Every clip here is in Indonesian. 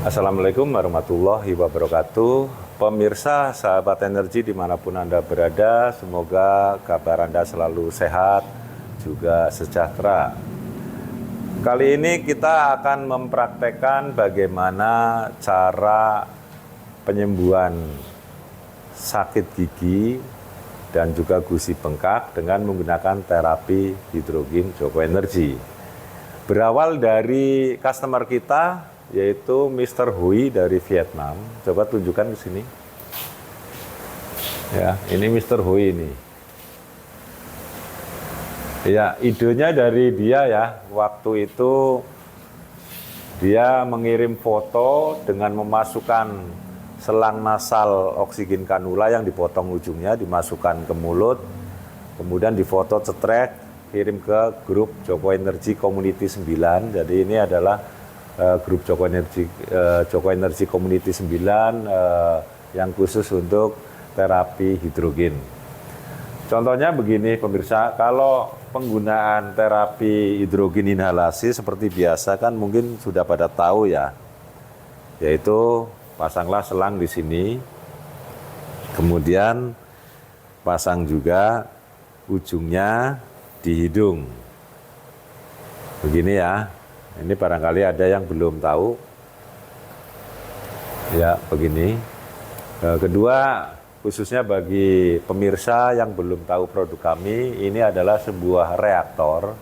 Assalamualaikum warahmatullahi wabarakatuh. Pemirsa, sahabat energi dimanapun Anda berada, semoga kabar Anda selalu sehat, juga sejahtera. Kali ini kita akan mempraktekkan bagaimana cara penyembuhan sakit gigi dan juga gusi bengkak dengan menggunakan terapi hidrogen Joko Energi. Berawal dari customer kita, yaitu Mr. Hui dari Vietnam. Coba tunjukkan ke sini. Ya, ini Mr. Hui ini. Ya, idenya dari dia ya. Waktu itu dia mengirim foto dengan memasukkan selang nasal oksigen kanula yang dipotong ujungnya, dimasukkan ke mulut, kemudian difoto cetrek, kirim ke grup Joko Energi Community 9. Jadi ini adalah grup Joko Energi Community 9 yang khusus untuk terapi hidrogen. Contohnya begini pemirsa, kalau penggunaan terapi hidrogen inhalasi seperti biasa kan mungkin sudah pada tahu ya, yaitu pasanglah selang di sini, kemudian pasang juga ujungnya di hidung. Begini ya. Ini barangkali ada yang belum tahu. Ya, begini. Kedua, khususnya bagi pemirsa yang belum tahu produk kami, ini adalah sebuah reaktor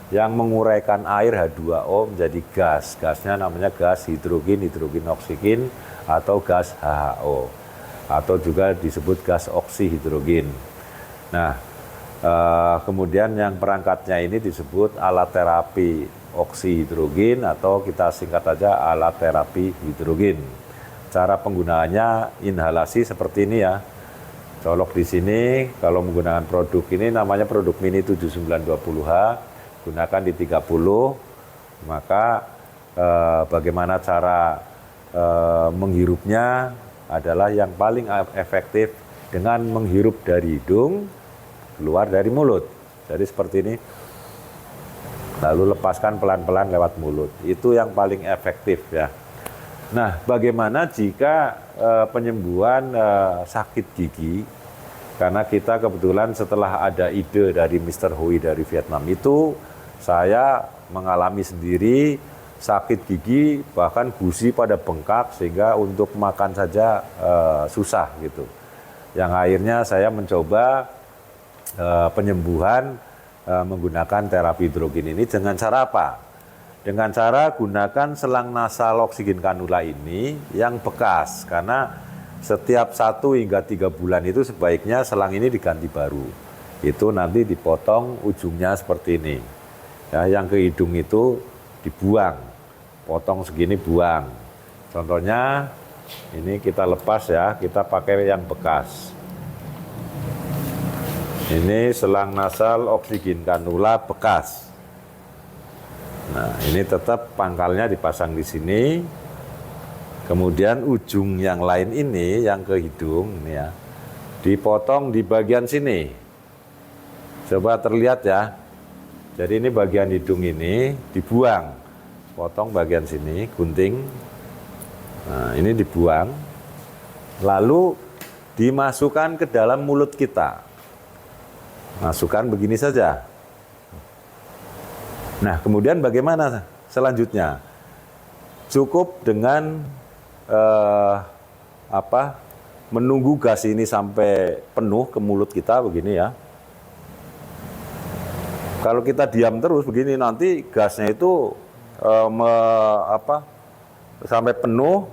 yang menguraikan air H2O menjadi gas. Gasnya namanya gas hidrogen oksigen atau gas HHO. Atau juga disebut gas oksihidrogen. Nah, kemudian yang perangkatnya ini disebut alat terapi oksihidrogen atau kita singkat saja alat terapi hidrogen. Cara penggunaannya inhalasi seperti ini ya. Colok di sini, kalau menggunakan produk ini namanya produk mini 7920H, gunakan di 30, maka bagaimana cara menghirupnya adalah yang paling efektif dengan menghirup dari hidung, keluar dari mulut. Jadi seperti ini. Lalu lepaskan pelan-pelan lewat mulut. Itu yang paling efektif ya. Nah, bagaimana jika penyembuhan sakit gigi? Karena kita kebetulan setelah ada ide dari Mr. Hui dari Vietnam itu, saya mengalami sendiri sakit gigi, bahkan gusi pada bengkak sehingga untuk makan saja susah gitu. Yang akhirnya saya mencoba penyembuhan menggunakan terapi hidrogen ini dengan cara apa? Dengan cara gunakan selang nasal oksigen kanula ini yang bekas, karena setiap 1 hingga 3 bulan itu sebaiknya selang ini diganti baru. Itu nanti dipotong ujungnya seperti ini. Ya, yang ke hidung itu dibuang, potong segini buang. Contohnya ini kita lepas ya, kita pakai yang bekas. Ini selang nasal oksigen kanula bekas. Nah, ini tetap pangkalnya dipasang di sini. Kemudian ujung yang lain ini, yang ke hidung, ini ya, dipotong di bagian sini. Coba terlihat ya. Jadi ini bagian hidung ini dibuang. Potong bagian sini, gunting. Nah, ini dibuang. Lalu dimasukkan ke dalam mulut kita. Masukkan begini saja. Nah, kemudian bagaimana selanjutnya? Cukup dengan menunggu gas ini sampai penuh ke mulut kita begini ya. Kalau kita diam terus begini nanti gasnya itu sampai penuh.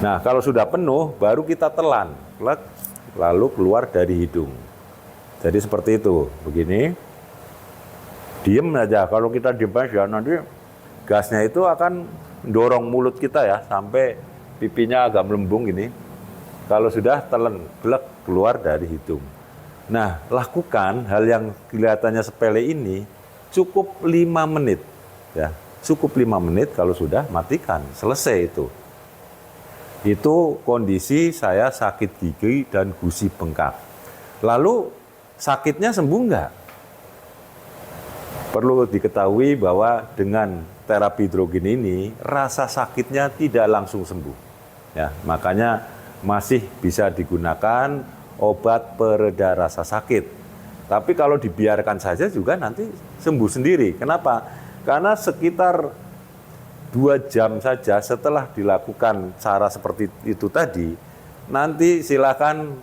Nah, kalau sudah penuh baru kita telan, lalu keluar dari hidung. Jadi seperti itu, begini. Diem aja, kalau kita diem aja nanti gasnya itu akan dorong mulut kita ya, sampai pipinya agak melembung gini. Kalau sudah telan, blek, keluar dari hidung. Nah, lakukan hal yang kelihatannya sepele ini cukup 5 menit. Ya, cukup 5 menit, kalau sudah matikan, selesai itu. Itu kondisi saya sakit gigi dan gusi bengkak. Lalu sakitnya sembuh enggak? Perlu diketahui bahwa dengan terapi hidrogen ini rasa sakitnya tidak langsung sembuh. Ya, makanya masih bisa digunakan obat pereda rasa sakit. Tapi kalau dibiarkan saja juga nanti sembuh sendiri. Kenapa? Karena sekitar 2 jam saja setelah dilakukan cara seperti itu tadi, nanti silakan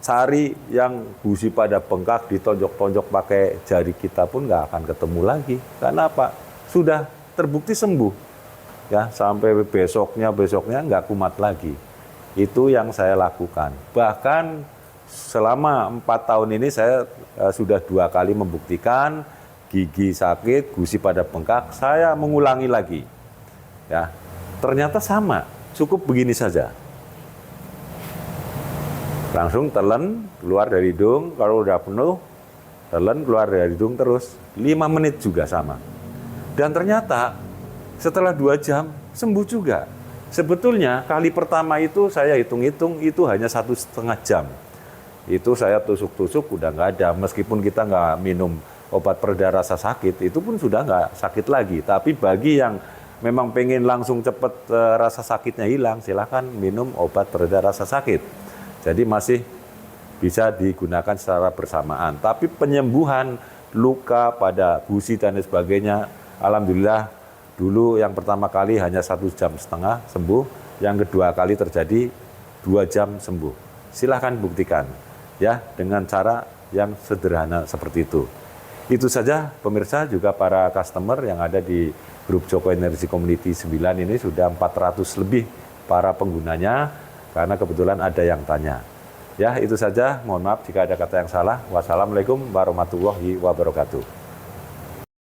cari yang gusi pada bengkak, ditonjok-tonjok pakai jari kita pun nggak akan ketemu lagi. Karena apa? Sudah terbukti sembuh. Ya, sampai besoknya nggak kumat lagi. Itu yang saya lakukan. Bahkan selama 4 tahun ini saya sudah 2 kali membuktikan gigi sakit, gusi pada bengkak, saya mengulangi lagi. Ya, ternyata sama, cukup begini saja. Langsung telan, keluar dari hidung, kalau udah penuh, telan, keluar dari hidung terus. 5 menit juga sama. Dan ternyata setelah 2 jam, sembuh juga. Sebetulnya kali pertama itu saya hitung-hitung itu hanya 1,5 jam. Itu saya tusuk-tusuk udah nggak ada. Meskipun kita nggak minum obat pereda rasa sakit, itu pun sudah nggak sakit lagi. Tapi bagi yang memang pengen langsung cepat rasa sakitnya hilang, silakan minum obat pereda rasa sakit. Jadi masih bisa digunakan secara bersamaan. Tapi penyembuhan luka pada gusi dan sebagainya, alhamdulillah dulu yang pertama kali hanya 1,5 jam sembuh, yang kedua kali terjadi 2 jam sembuh. Silakan buktikan ya dengan cara yang sederhana seperti itu. Itu saja pemirsa, juga para customer yang ada di grup Joko Energy Community 9 ini sudah 400 lebih para penggunanya, karena kebetulan ada yang tanya. Ya, itu saja. Mohon maaf jika ada kata yang salah. Wassalamualaikum warahmatullahi wabarakatuh.